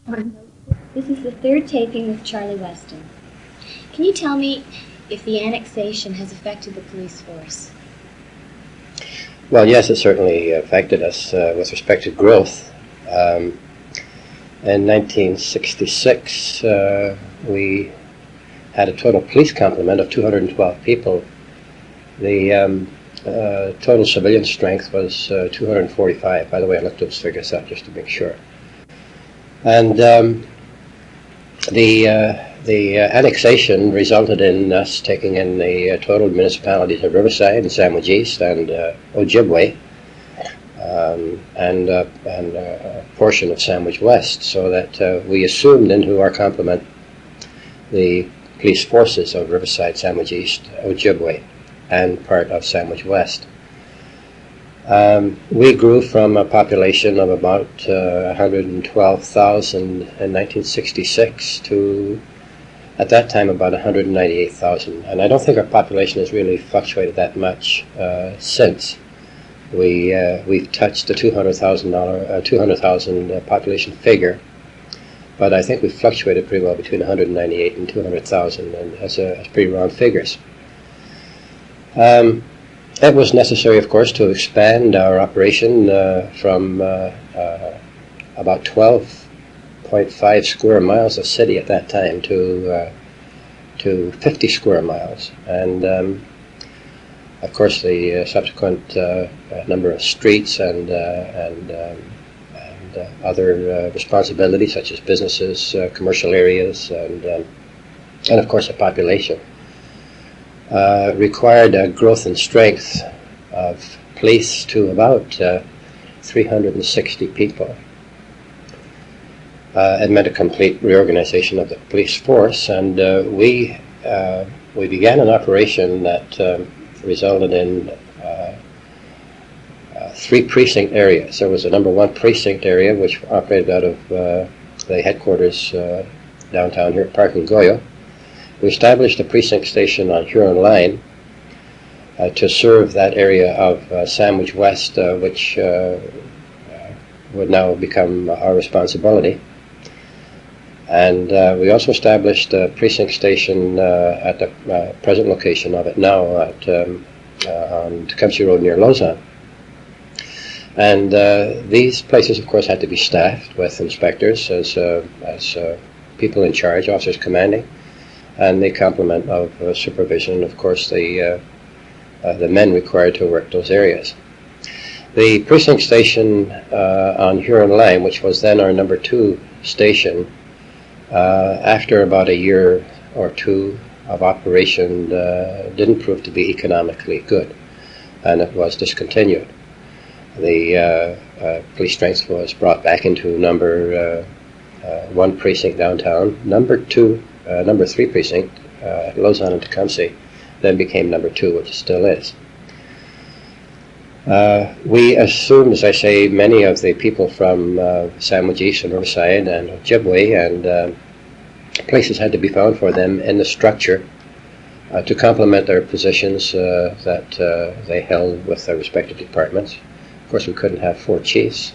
This is the third taping with Charlie Weston. Can you tell me if the annexation has affected the police force? Well, yes, it certainly affected us with respect to growth. In 1966, we had a total police complement of 212 people. The total civilian strength was 245. By the way, I looked those figures up just to make sure. And the annexation resulted in us taking in the total municipalities of Riverside and Sandwich East and Ojibwe, and a portion of Sandwich West, so that we assumed into our complement the police forces of Riverside, Sandwich East, Ojibwe, and part of Sandwich West. We grew from a population of about 112,000 in 1966 to, at that time, about 198,000. And I don't think our population has really fluctuated that much since. We've touched the 200,000 population figure, but I think we've fluctuated pretty well between 198 and 200,000, and as pretty round figures. It was necessary, of course, to expand our operation from about 12.5 square miles of city at that time to 50 square miles. And, of course, the subsequent number of streets and other responsibilities, such as businesses, commercial areas, and of course, the population. Required a growth in strength of police to about 360 people. It meant a complete reorganization of the police force, and we began an operation that resulted in 3 precinct areas. There was a number 1 precinct area, which operated out of the headquarters downtown here at Park and Goyo. We established a precinct station on Huron Line to serve that area of Sandwich West, which would now become our responsibility. And we also established a precinct station at the present location of it now on Tecumseh Road near Lausanne. And these places, of course, had to be staffed with inspectors as people in charge, officers commanding, and the complement of supervision, of course, the men required to work those areas. The precinct station on Huron Line, which was then our number 2 station, after about a year or 2 of operation, didn't prove to be economically good, and it was discontinued. The police strength was brought back into number 1 precinct downtown. Number 3 precinct at Lausanne and Tecumseh then became number 2, which it still is. We assumed, as I say, many of the people from Sandwich East and Riverside and Ojibwe, and places had to be found for them in the structure to complement their positions that they held with their respective departments. Of course, we couldn't have 4 chiefs,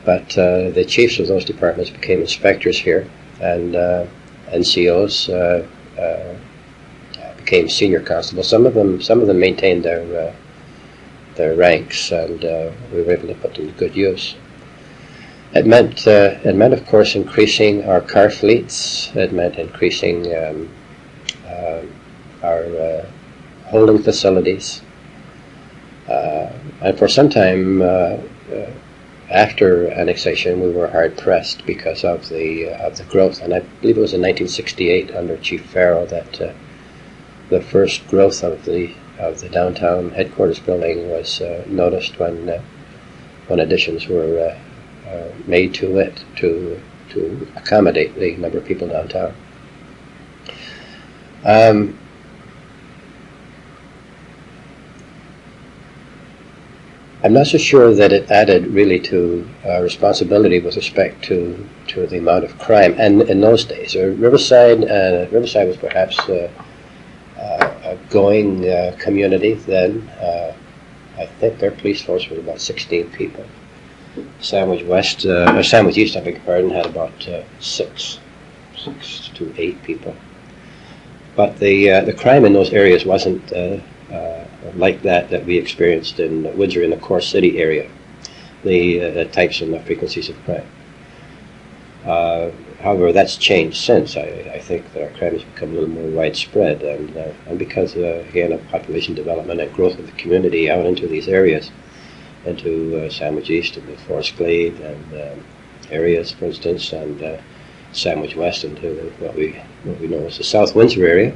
but the chiefs of those departments became inspectors here, and NCOs became senior constables. Some of them maintained their ranks, and we were able to put them to good use. It meant, of course, increasing our car fleets. It meant increasing our holding facilities. And for some time after annexation, we were hard pressed because of the growth. And I believe it was in 1968 under Chief Farrell that the first growth of the downtown headquarters building was noticed when additions were made to it to accommodate the number of people downtown. I'm not so sure that it added really to responsibility with respect to the amount of crime. And in those days, Riverside was perhaps a going community then. I think their police force was about 16 people. Sandwich West, or Sandwich East, I beg your pardon, had about 6 to 8 people. But the crime in those areas wasn't like that we experienced in Windsor, in the core city area, the types and the frequencies of crime. However, that's changed since. I think that our crime has become a little more widespread, and because, again, of population development and growth of the community out into these areas, into Sandwich East and the Forest Glade and areas, for instance, and Sandwich West into what we know as the South Windsor area,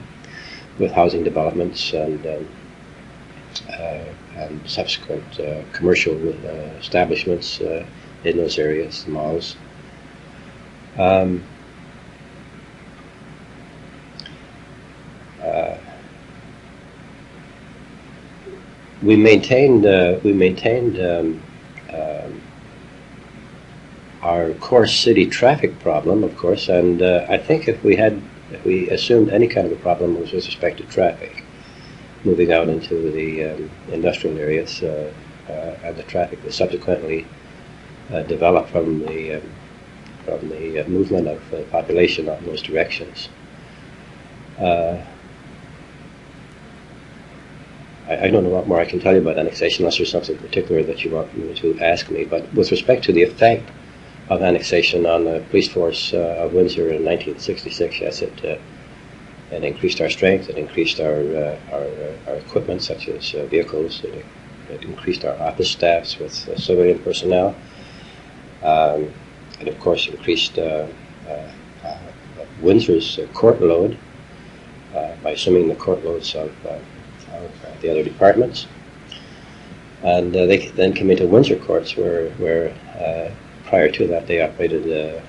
with housing developments and subsequent commercial establishments in those areas, the malls. We maintained our core city traffic problem, of course, and I think if we assumed any kind of a problem was with respect to traffic, moving out into the industrial areas and the traffic that subsequently developed from the movement of the population in those directions. I don't know what more I can tell you about annexation unless there's something particular that you want me to ask me. But with respect to the effect of annexation on the police force of Windsor in 1966, yes, it increased our strength, it increased our equipment, such as vehicles, it increased our office staffs with civilian personnel. It, of course, increased Windsor's court load by assuming the court loads of the other departments. And they then came into Windsor courts, where prior to that they operated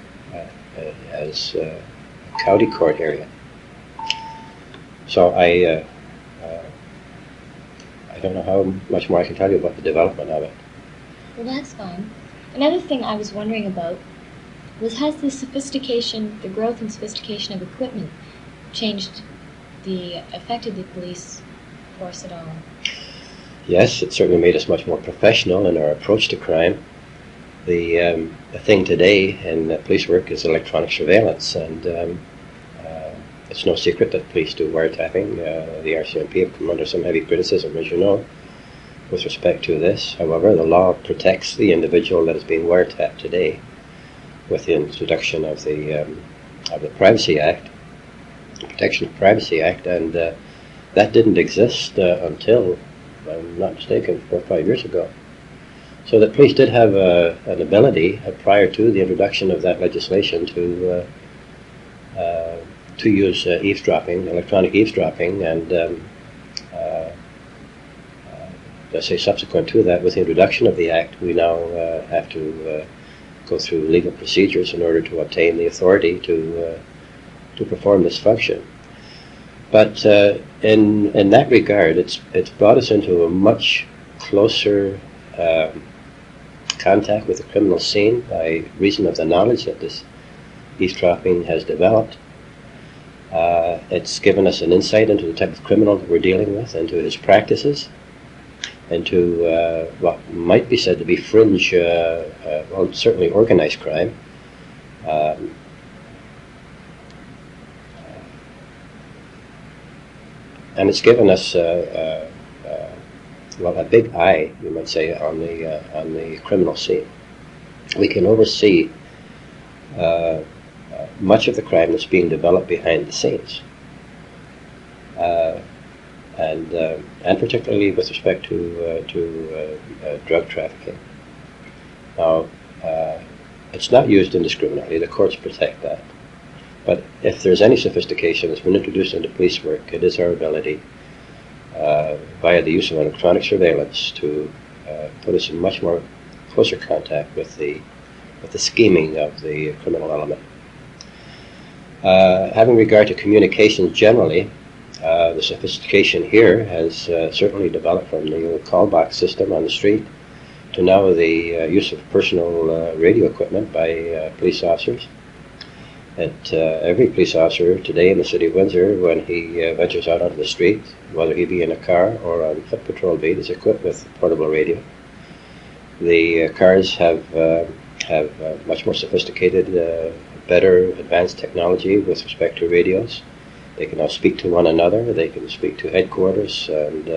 as a county court area. So I don't know how much more I can tell you about the development of it. Well, that's fine. Another thing I was wondering about was, has the growth and sophistication of equipment affected the police force at all? Yes, it certainly made us much more professional in our approach to crime. The thing today in police work is electronic surveillance, and it's no secret that police do wiretapping. The RCMP have come under some heavy criticism, as you know, with respect to this. However, the law protects the individual that is being wiretapped today with the introduction of the Privacy Act, the Protection of Privacy Act, and that didn't exist until, if I'm not mistaken, 4 or 5 years ago. So the police did have an ability prior to the introduction of that legislation to use eavesdropping, electronic eavesdropping, and let's say subsequent to that, with the introduction of the Act, we now have to go through legal procedures in order to obtain the authority to perform this function. But in that regard, it's brought us into a much closer contact with the criminal scene by reason of the knowledge that this eavesdropping has developed. It's given us an insight into the type of criminal that we're dealing with, into his practices, into what might be said to be fringe, well, certainly organized crime. And it's given us, well, a big eye, you might say, on the criminal scene. We can oversee much of the crime that's being developed behind the scenes, and particularly with respect to drug trafficking. Now, it's not used indiscriminately. The courts protect that. But if there's any sophistication that's been introduced into police work, it is our ability, via the use of electronic surveillance, to put us in much more closer contact with the scheming of the criminal element. Having regard to communications generally, the sophistication here has certainly developed from the old call box system on the street to now the use of personal radio equipment by police officers. Every police officer today in the city of Windsor, when he ventures out onto the street, whether he be in a car or on foot patrol beat, is equipped with portable radio. The cars have much more sophisticated, better advanced technology with respect to radios. They can now speak to one another. They can speak to headquarters, and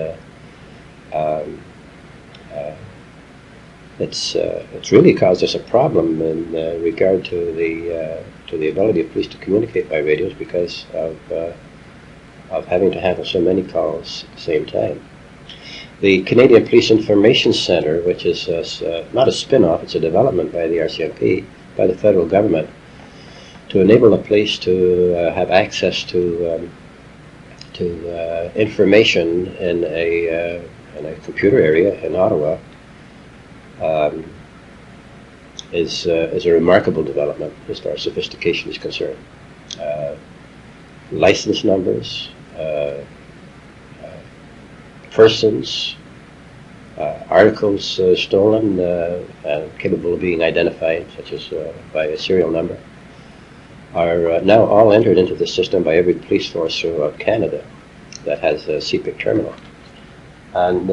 it's really caused us a problem in regard to the ability of police to communicate by radios because of having to handle so many calls at the same time. The Canadian Police Information Centre, which is not a spin-off, it's a development by the RCMP, by the federal government, to enable the police to have access to information in a computer area in Ottawa, is a remarkable development as far as sophistication is concerned. License numbers, persons, articles stolen and capable of being identified, such as by a serial number, are now all entered into the system by every police force throughout Canada that has a CPIC terminal. And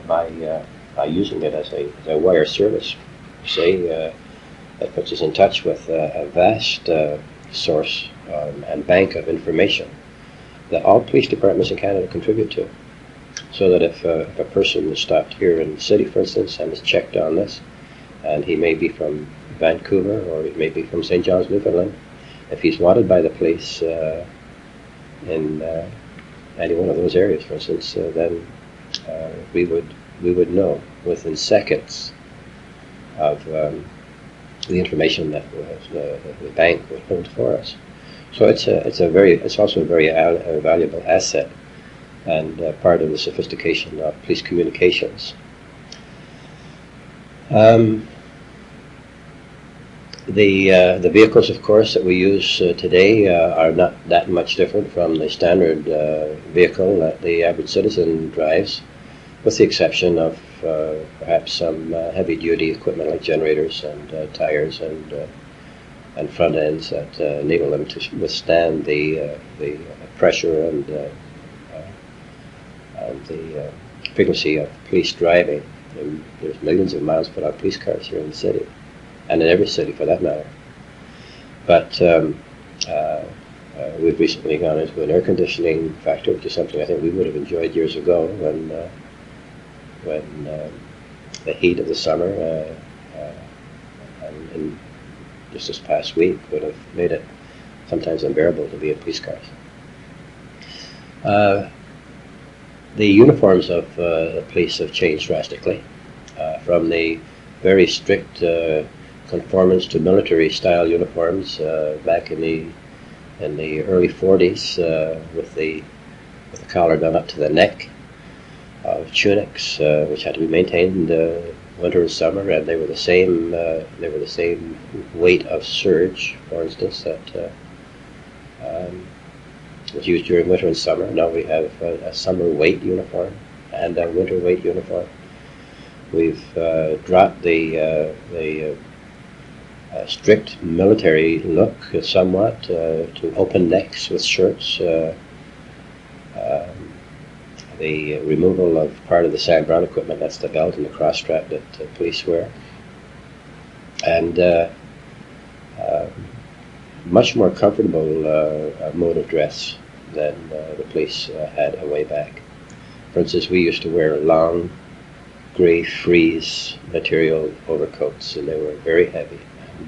by using it as a wire service, say, that puts us in touch with a vast source and bank of information that all police departments in Canada contribute to. So that if a person is stopped here in the city, for instance, and is checked on this, and he may be from Vancouver or he may be from St. John's, Newfoundland, if he's wanted by the police in any one of those areas, for instance, then we would know within seconds of the information that the bank would hold for us. So it's also a very valuable asset and part of the sophistication of police communications. The vehicles, of course, that we use today are not that much different from the standard vehicle that the average citizen drives, with the exception of perhaps some heavy-duty equipment like generators and tires and front ends that enable them to withstand the pressure and the frequency of police driving. And there's millions of miles put on police cars here in the city, and in every city for that matter. But we've recently gone into an air conditioning factory, which is something I think we would have enjoyed years ago when the heat of the summer and just this past week would have made it sometimes unbearable to be in police cars. The uniforms of the police have changed drastically from the very strict conformance to military-style uniforms back in the early 40s with the collar done up to the neck, of tunics which had to be maintained winter and summer, and they were the same weight of serge, for instance, that was used during winter and summer. Now we have a summer weight uniform and a winter weight uniform. We've dropped the strict military look somewhat to open necks with shirts. The removal of part of the Sam Brown equipment, that's the belt and the cross strap that police wear. And much more comfortable mode of dress than the police had a way back. For instance, we used to wear long gray frieze material overcoats, and they were very heavy.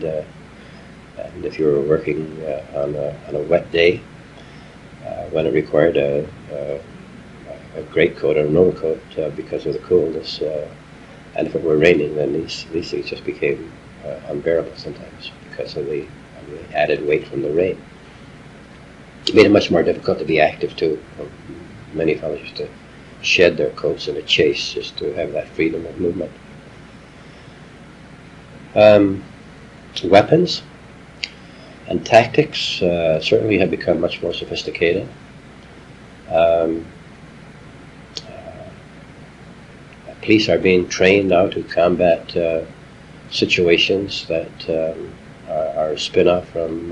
And if you were working on a wet day, when it required a greatcoat or an overcoat because of the coolness, and if it were raining, then these things just became unbearable sometimes because of the added weight from the rain. It made it much more difficult to be active too. Many fellows used to shed their coats in a chase just to have that freedom of movement. Weapons and tactics certainly have become much more sophisticated. Police are being trained now to combat situations that are a spin-off from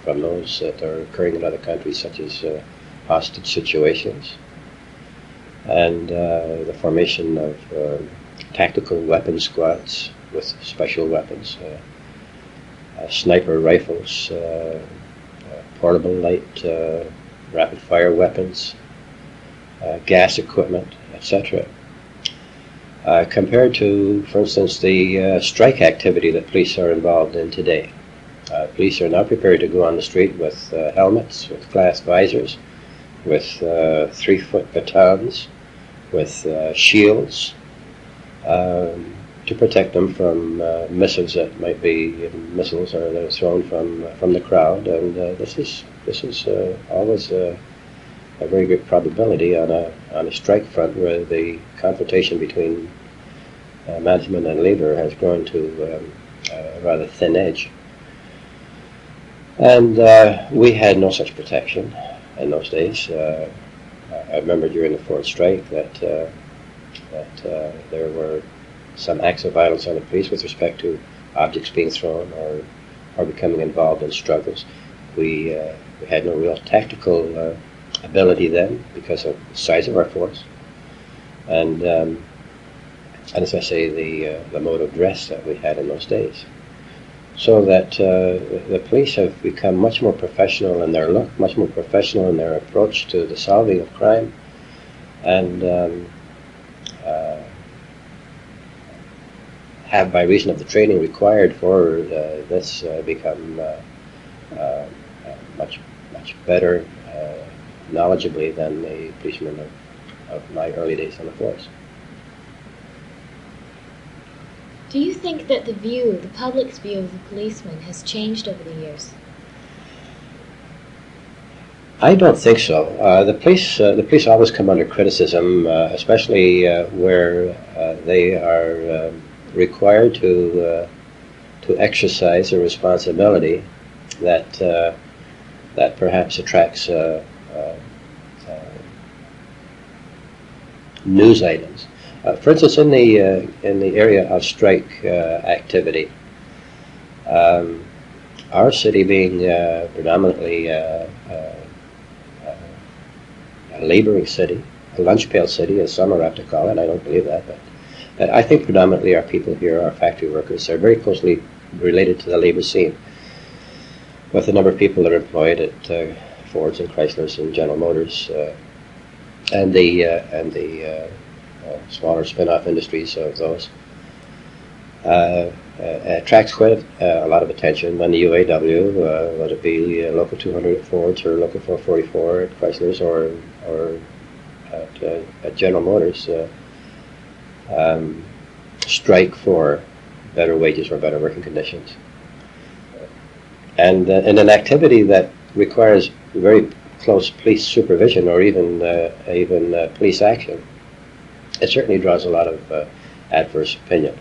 those that are occurring in other countries, such as hostage situations, and the formation of tactical weapons squads with special weapons, sniper rifles, portable light rapid-fire weapons, gas equipment, etc. Compared to, for instance, the strike activity that police are involved in today. Police are now prepared to go on the street with helmets, with glass visors, with 3-foot batons, with shields, to protect them from missiles that might be missiles or that are thrown from the crowd. And this is always a very great probability on a strike front where the confrontation between management and labor has grown to a rather thin edge. And we had no such protection in those days. I remember during the fourth strike that there were some acts of violence on the police with respect to objects being thrown or becoming involved in struggles. We had no real tactical ability then because of the size of our force, and as I say, the mode of dress that we had in those days. So that the police have become much more professional in their look, much more professional in their approach to the solving of crime, and have, by reason of the training required for this, become much better knowledgeably than the policemen of my early days on the force. Do you think that the public's view of the policeman has changed over the years? I don't think so. The police always come under criticism, especially where they are required to exercise a responsibility that perhaps attracts news items. For instance, in the area of strike activity, our city being predominantly a laboring city, a lunch pail city, as some are apt to call it. I don't believe that, but I think predominantly our people here, our factory workers, are very closely related to the labor scene, with the number of people that are employed at Fords and Chryslers and General Motors, and the smaller spin-off industries of those. Attracts quite a lot of attention when the UAW, whether it be Local 200 at Fords or Local 444 at Chryslers or at General Motors, strike for better wages or better working conditions. And in an activity that requires very close police supervision or even police action, it certainly draws a lot of adverse opinion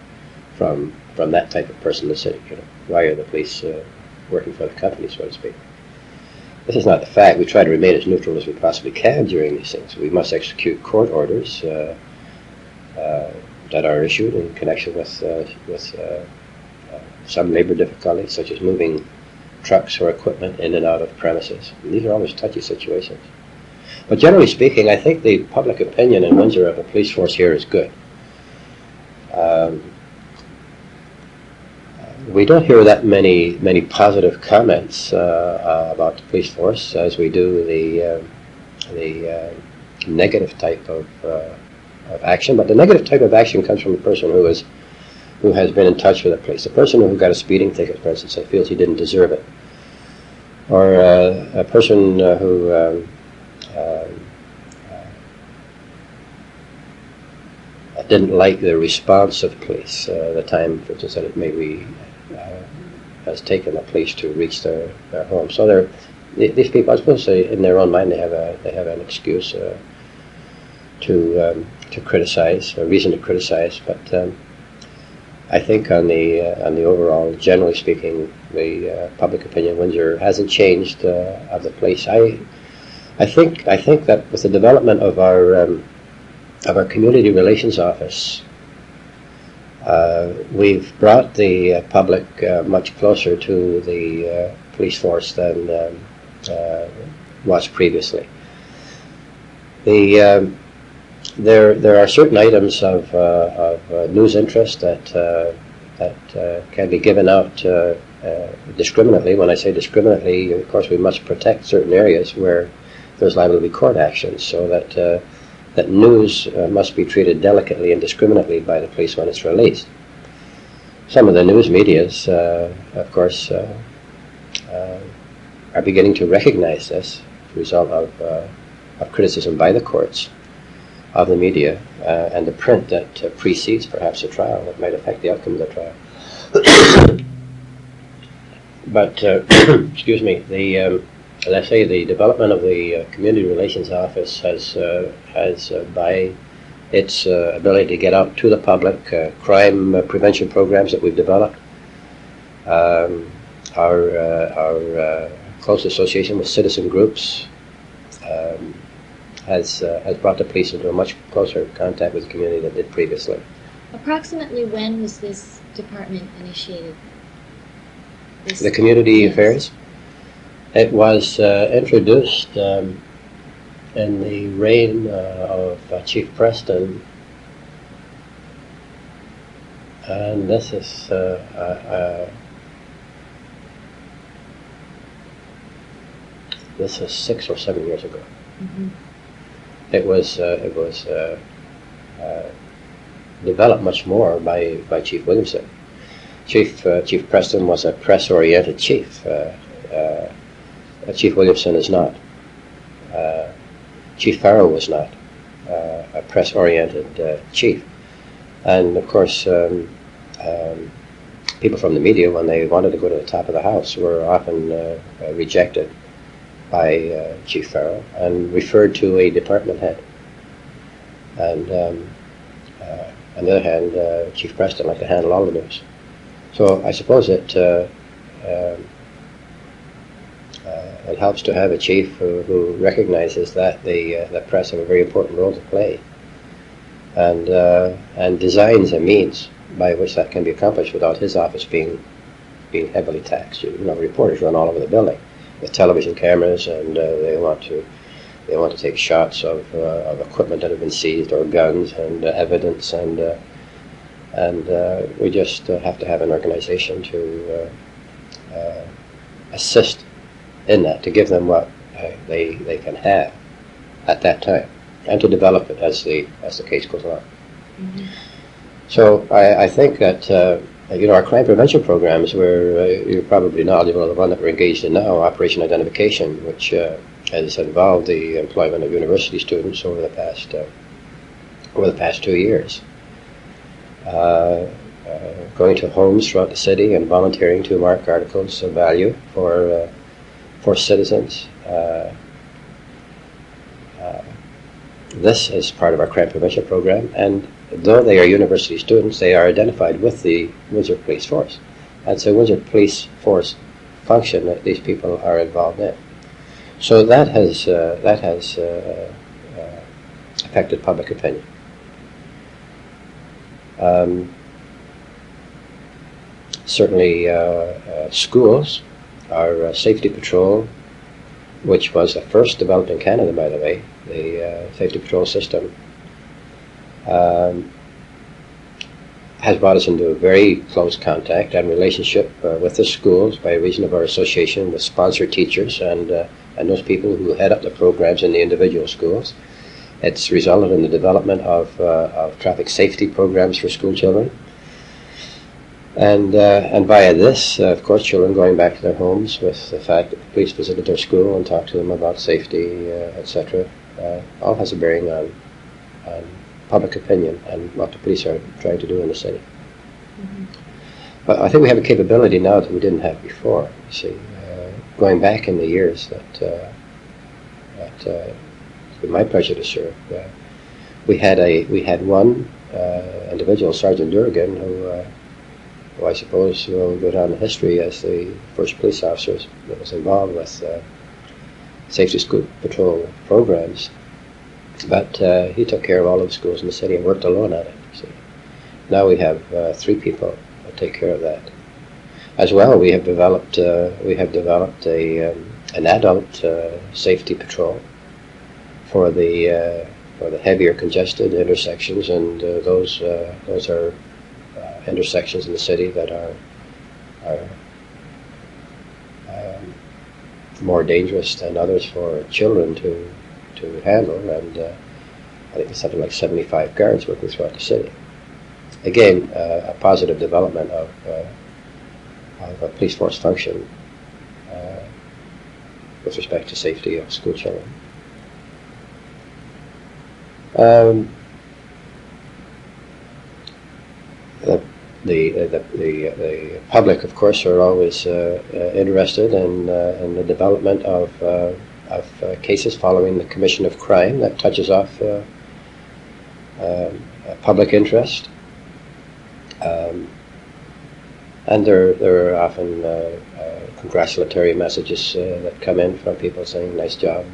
from that type of person in the city. Why are the police working for the company, so to speak? This is not the fact. We try to remain as neutral as we possibly can during these things. We must execute court orders that are issued in connection with some labor difficulties, such as moving trucks or equipment in and out of premises. And these are always touchy situations. But generally speaking, I think the public opinion in Windsor of the police force here is good. We don't hear that many positive comments about the police force as we do the negative type of action. But the negative type of action comes from a person who has been in touch with the police. A person who got a speeding ticket, for instance, and feels he didn't deserve it, or a person who didn't like the response of police, the time, for instance, that it maybe has taken the police to reach their home. So these people, I suppose, in their own mind, they have an excuse to criticize, a reason to criticize. But I think on the overall, generally speaking, the public opinion in Windsor hasn't changed of the police. I think that with the development of our community relations office, we've brought the public much closer to the police force than was previously. The There are certain items of news interest that can be given out discriminately. When I say discriminately, of course, we must protect certain areas where there's liable to be court actions, so that news must be treated delicately and discriminately by the police when it's released. Some of the news medias, of course, are beginning to recognize this as a result of criticism by the courts of the media and the print that precedes perhaps a trial that might affect the outcome of the trial. But, excuse me, let's say the development of the Community Relations Office has by its ability to get out to the public, crime prevention programs that we've developed, our close association with citizen groups, has brought the police into a much closer contact with the community than it did previously. Approximately when was this department initiated? The community affairs? It was introduced in the reign of Chief Preston, and this is this is 6 or 7 years ago. Mm-hmm. It was developed much more by Chief Williamson. Chief Preston was a press-oriented chief. Chief Williamson is not. Chief Farrell was not a press-oriented chief. And of course, people from the media, when they wanted to go to the top of the house, were often rejected by Chief Farrell and referred to a department head. And on the other hand, Chief Preston liked to handle all the news. So I suppose it helps to have a chief who recognizes that the press have a very important role to play, and designs a means by which that can be accomplished without his office being heavily taxed. You know, reporters run all over the building with television cameras, and they want to take shots of equipment that have been seized, or guns and evidence, and we just have to have an organization to assist in that, to give them what they can have at that time, and to develop it as the case goes on. Mm-hmm. So I think that our crime prevention programs, where you're probably knowledgeable of the one that we're engaged in now, Operation Identification, which has involved the employment of university students over the past 2 years, going to homes throughout the city and volunteering to mark articles of value for citizens. This is part of our crime prevention program, and though they are university students, they are identified with the Windsor Police Force. And it's a Windsor Police Force function that these people are involved in. So that has affected public opinion. Certainly schools, our safety patrol, which was the first developed in Canada, by the way, the safety patrol system, has brought us into a very close contact and relationship with the schools by reason of our association with sponsored teachers and those people who head up the programs in the individual schools. It's resulted in the development of traffic safety programs for school children. And via this, of course, children going back to their homes with the fact that the police visited their school and talked to them about safety, etc., all has a bearing on public opinion and what the police are trying to do in the city. Mm-hmm. But I think we have a capability now that we didn't have before. You see, going back in the years that it's been my pleasure to serve, we had one individual, Sergeant Durgan, who I suppose will go down in history as the first police officer that was involved with safety school patrol programs. But he took care of all of the schools in the city and worked alone at it. See. Now we have 3 people that take care of that. As well, we have developed an adult safety patrol for the for the heavier congested intersections, and those are intersections in the city that are more dangerous than others for children to handle, and I think it's something like 75 guards working throughout the city. Again, a positive development of a police force function with respect to safety of school children. The public, of course, are always interested in the development of cases following the commission of crime that touches off public interest, and there are often congratulatory messages that come in from people saying, "Nice job,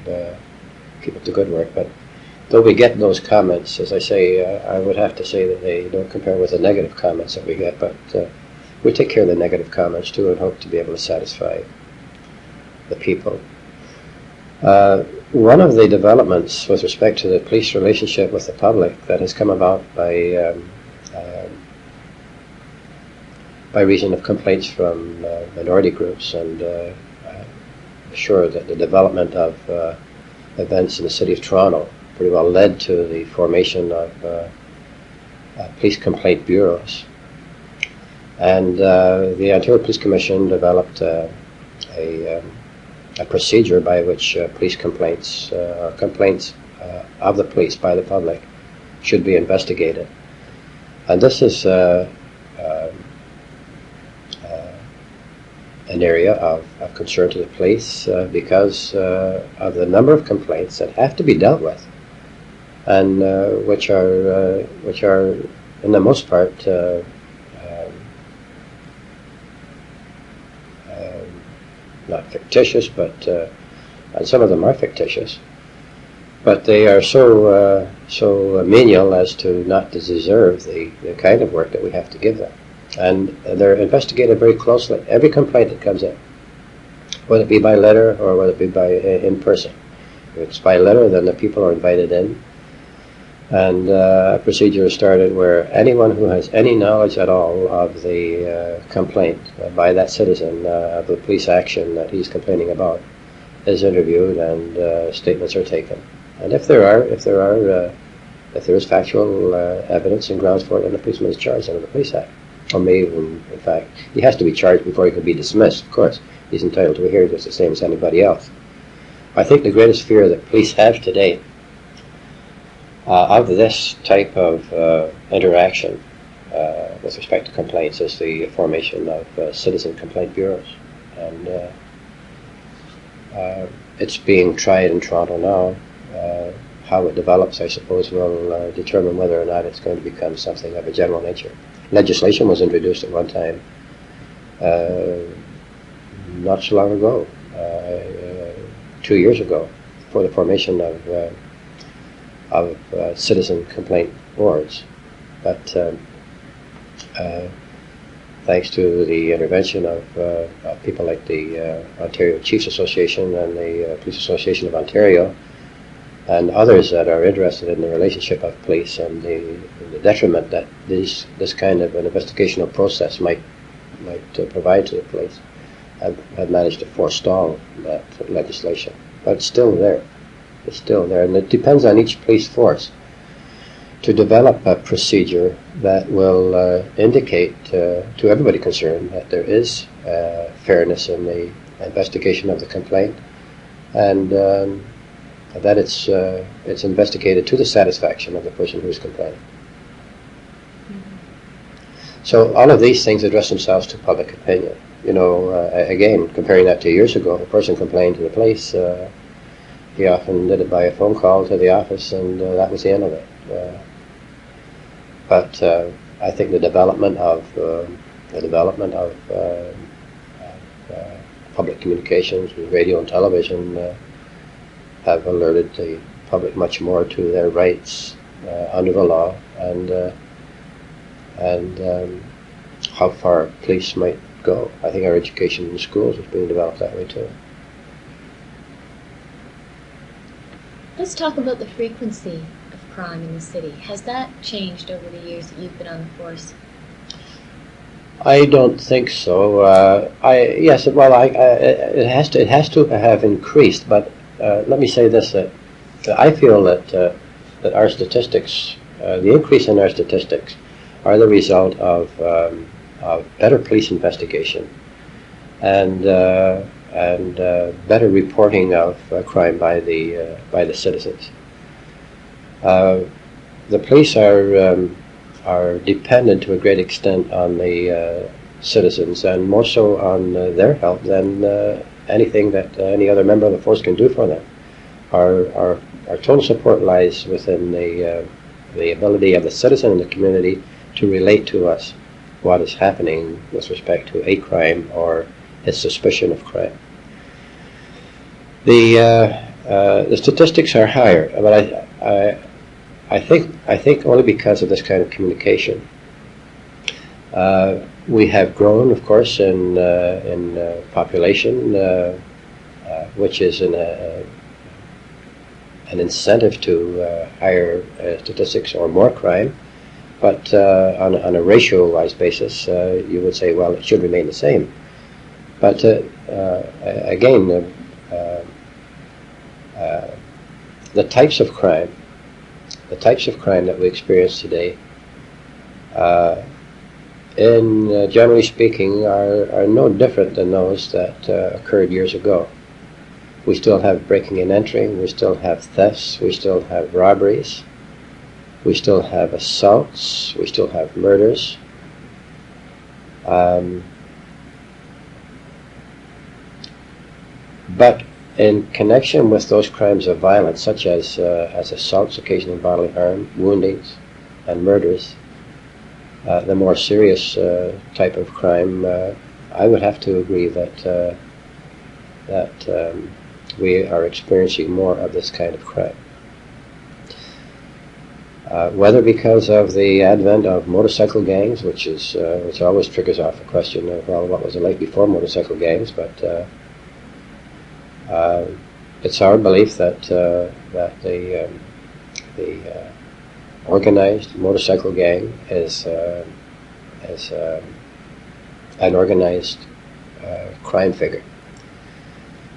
keep up the good work." But though we get those comments, as I say, I would have to say that they don't compare with the negative comments that we get, but we take care of the negative comments too and hope to be able to satisfy the people. One of the developments with respect to the police relationship with the public that has come about by reason of complaints from minority groups, and I'm sure that the development of events in the city of Toronto pretty well led to the formation of police complaint bureaus. And the Ontario Police Commission developed a procedure by which police complaints or complaints of the police by the public should be investigated. And this is an area of concern to the police because of the number of complaints that have to be dealt with, and which are in the most part not fictitious, but and some of them are fictitious, but they are so menial as to not to deserve the kind of work that we have to give them. And they're investigated very closely. Every complaint that comes in, whether it be by letter or whether it be by in person. If it's by letter, then the people are invited in, and a procedure is started where anyone who has any knowledge at all of the complaint by that citizen of the police action that he's complaining about is interviewed, and statements are taken. And if there is factual evidence and grounds for it, then the policeman is charged under the Police Act. Or may even, in fact, he has to be charged before he can be dismissed, of course. He's entitled to a hearing just the same as anybody else. I think the greatest fear that police have today of this type of interaction with respect to complaints is the formation of citizen complaint bureaus. And it's being tried in Toronto now. How it develops, I suppose, will determine whether or not it's going to become something of a general nature. Legislation was introduced at one time, not so long ago, 2 years ago, for the formation of citizen complaint boards. But thanks to the intervention of people like the Ontario Chiefs Association and the Police Association of Ontario, and others that are interested in the relationship of police and the detriment that this kind of an investigational process might provide to the police, have managed to forestall that legislation. But it's still there. It's still there, and it depends on each police force to develop a procedure that will indicate to everybody concerned that there is fairness in the investigation of the complaint, and that it's investigated to the satisfaction of the person who is complaining. So all of these things address themselves to public opinion. You know, again, comparing that to years ago, if a person complained to the police, he often did it by a phone call to the office, and that was the end of it. But I think the development of public communications, radio and television, have alerted the public much more to their rights under the law, and how far police might go. I think our education in schools is being developed that way too. Let's talk about the frequency of crime in the city. Has that changed over the years that you've been on the force? I don't think so. It has to have increased. But let me say this: that I feel that our statistics, the increase in our statistics, are the result of better police investigation and better reporting of crime by the citizens. The police are dependent to a great extent on the citizens, and more so on their help than anything that any other member of the force can do for them. Our total support lies within the ability of the citizen and the community to relate to us what is happening with respect to a crime or his suspicion of crime. The statistics are higher, but I think only because of this kind of communication. We have grown, of course, in population, which is an incentive to higher statistics or more crime. But on a ratio-wise basis, you would say, well, it should remain the same. But again, the types of crime that we experience today, generally speaking, are no different than those that occurred years ago. We still have breaking and entering, we still have thefts, we still have robberies, we still have assaults, we still have murders. But in connection with those crimes of violence, such as assaults occasioning bodily harm, woundings, and murders, the more serious type of crime, I would have to agree that we are experiencing more of this kind of crime. Whether because of the advent of motorcycle gangs, which always triggers off a question of, well, what was it like before motorcycle gangs? But it's our belief that the organized motorcycle gang is an organized crime figure.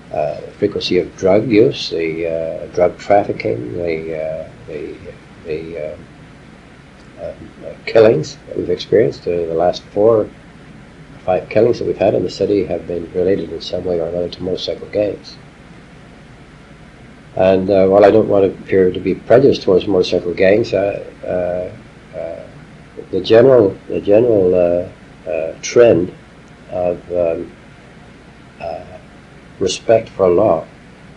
The frequency of drug use, the drug trafficking, the killings that we've experienced, the last 4 or 5 killings that we've had in the city have been related in some way or another to motorcycle gangs. And while I don't want to appear to be prejudiced towards motorcycle gangs, the general trend of respect for law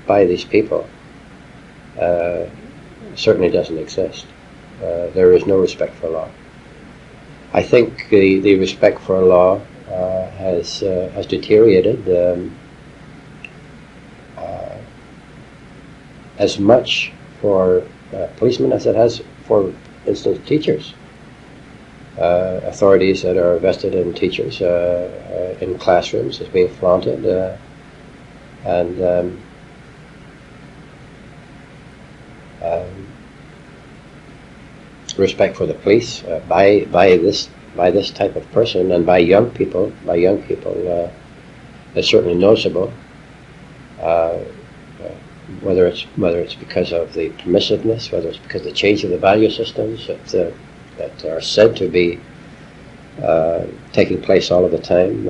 by these people certainly doesn't exist. There is no respect for law. I think the respect for law has deteriorated as much for policemen as it has, for instance, teachers. Authorities that are vested in teachers in classrooms is being flaunted, and respect for the police by this type of person and by young people is certainly noticeable. Whether it's because of the permissiveness, whether it's because of the change of the value systems that are said to be taking place all of the time,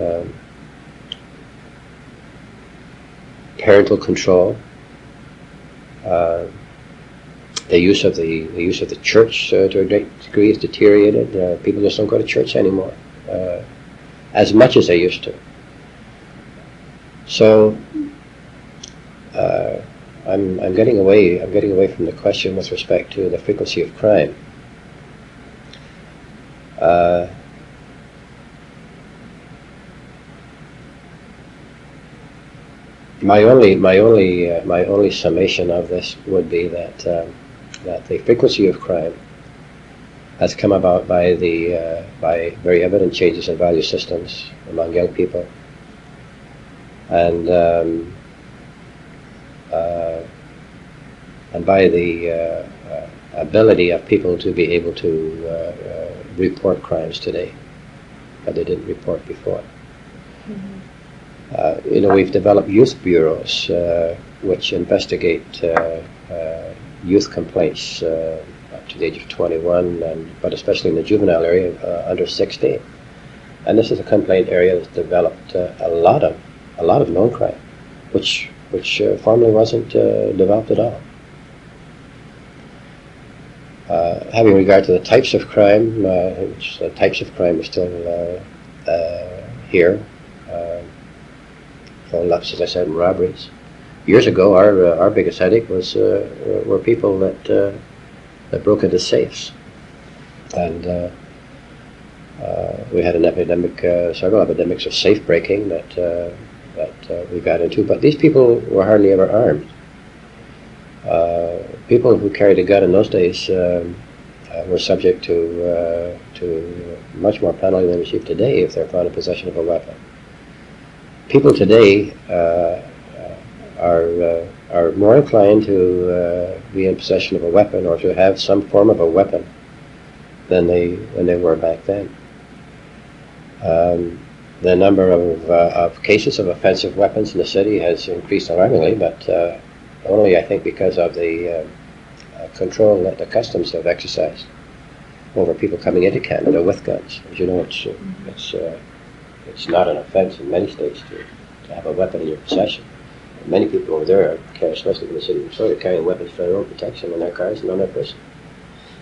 parental control, the use of the church to a great degree is deteriorated. People just don't go to church anymore as much as they used to. So I'm getting away from the question with respect to the frequency of crime. My only summation of this would be that the frequency of crime has come about by very evident changes in value systems among young people, and by the ability of people to be able to report crimes today that they didn't report before. We've developed youth bureaus which investigate youth complaints up to the age of 21, but especially in the juvenile area under 16. And this is a complaint area that's developed a lot of known crime, which formerly wasn't developed at all. Having regard to the types of crime, which the types of crime are still here. Phone thefts, as I said, and robberies. Years ago, our biggest headache were people that broke into safes, and we had an epidemic, several epidemics of safe breaking that we got into. But these people were hardly ever armed. People who carried a gun in those days were subject to much more penalty than receive today if they're found in possession of a weapon. People today are more inclined to be in possession of a weapon or to have some form of a weapon than they were back then. The number of cases of offensive weapons in the city has increased alarmingly, but only, I think, because of the control that the customs have exercised over people coming into Canada with guns. As you know, it's not an offense in many states to have a weapon in your possession. Many people over there, especially in the city of Windsor, are carrying weapons for their own protection in their cars and on their person.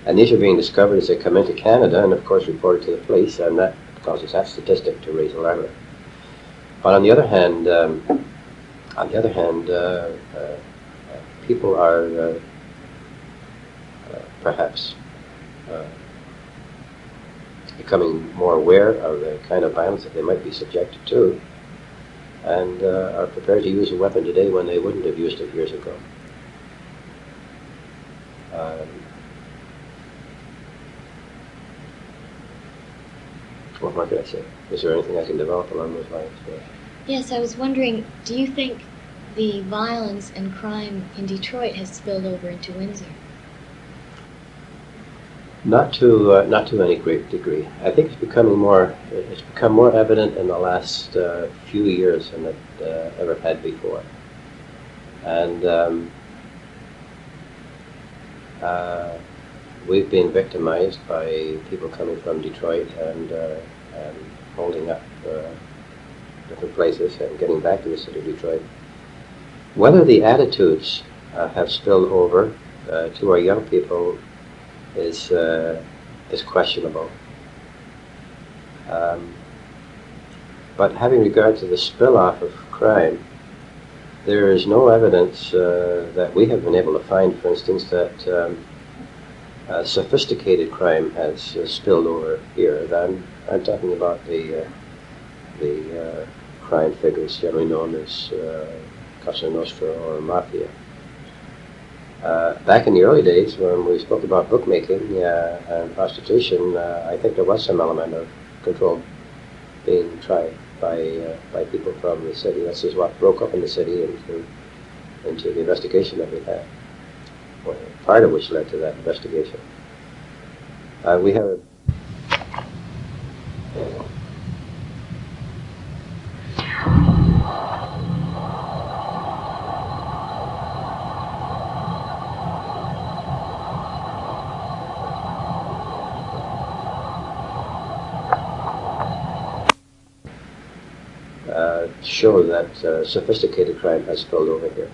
And these are being discovered as they come into Canada and, of course, reported to the police, and that causes that statistic to raise alarm. But on the other hand, people are perhaps becoming more aware of the kind of violence that they might be subjected to, and are prepared to use a weapon today when they wouldn't have used it years ago. What more could I say? Is there anything I can develop along those lines? Yes, I was wondering, do you think the violence and crime in Detroit has spilled over into Windsor? Not to any great degree. I think it's become more evident in the last few years than it ever had before. And we've been victimized by people coming from Detroit and holding up different places and getting back to the city of Detroit. Whether the attitudes have spilled over to our young people is questionable. But having regard to the spill-off of crime, there is no evidence that we have been able to find, for instance, that sophisticated crime has spilled over here. I'm talking about the crime figures generally known as Cosa Nostra or Mafia. Back in the early days, when we spoke about bookmaking and prostitution, I think there was some element of control being tried by people from the city. This is what broke up in the city into the investigation that we had, part of which led to that investigation. We have show that sophisticated crime has spilled over here.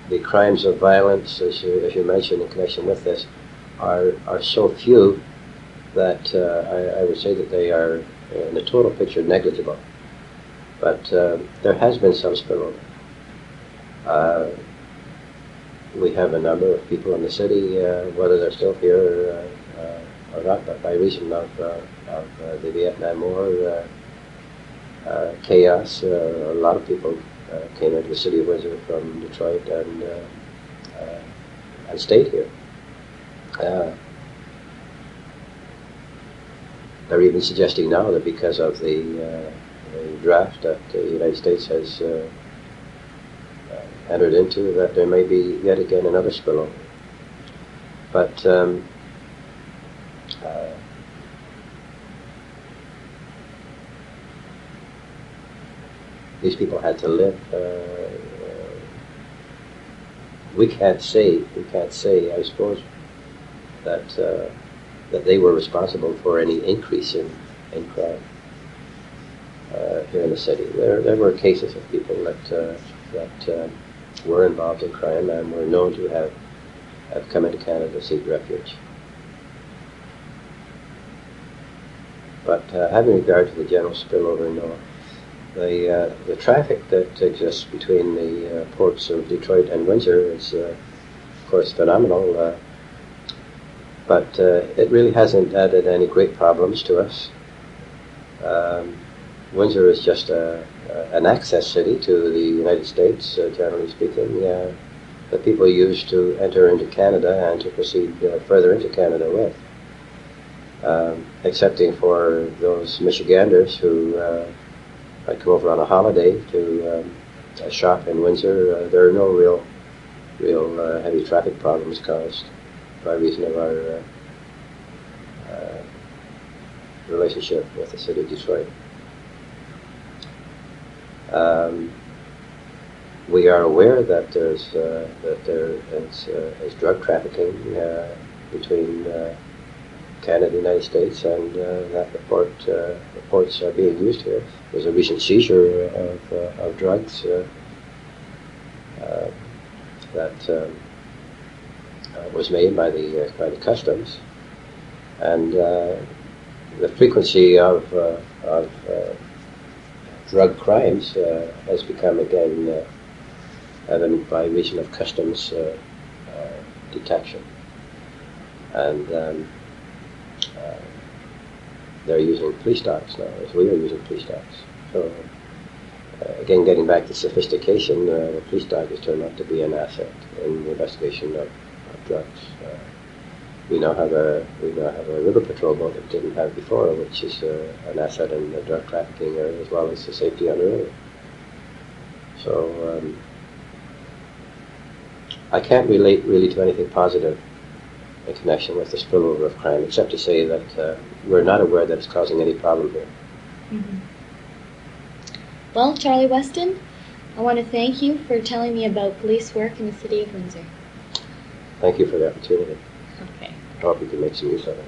The crimes of violence, as you mentioned in connection with this, are so few that I would say that they are, in the total picture, negligible. But there has been some spillover. We have a number of people in the city, whether they're still here or not, but by reason of the Vietnam War chaos, a lot of people came into the city of Windsor from Detroit and stayed here. They're even suggesting now that because of the draft that the United States has entered into, that there may be yet again another spillover. But these people had to live. We can't say, I suppose, that that they were responsible for any increase in crime here in the city. There were cases of people that were involved in crime and were known to have come into Canada to seek refuge. But having regard to the general spillover, no. The traffic that exists between the ports of Detroit and Windsor is, of course, phenomenal, but it really hasn't added any great problems to us. Windsor is just an access city to the United States, generally speaking, that people use to enter into Canada and to proceed further into Canada with. Excepting for those Michiganders who might come over on a holiday to shop in Windsor, there are no real heavy traffic problems caused by reason of our relationship with the city of Detroit. We are aware that there is drug trafficking between Canada and the United States, and that the ports are being used here. There's a recent seizure of drugs that was made by the customs, and the frequency of drug crimes has become again evident by reason of customs detection, and they're using police dogs now, as we are using police dogs. So, again, getting back to sophistication, the police dog has turned out to be an asset in the investigation of drugs. We now have a river patrol boat that we didn't have before, which is an asset in the drug trafficking area as well as the safety on the river. So, I can't relate really to anything positive in connection with the spillover of crime, except to say that we're not aware that it's causing any problem here. Mm-hmm. Well, Charlie Weston, I want to thank you for telling me about police work in the city of Windsor. Thank you for the opportunity. Okay. I hope you can make some use of it.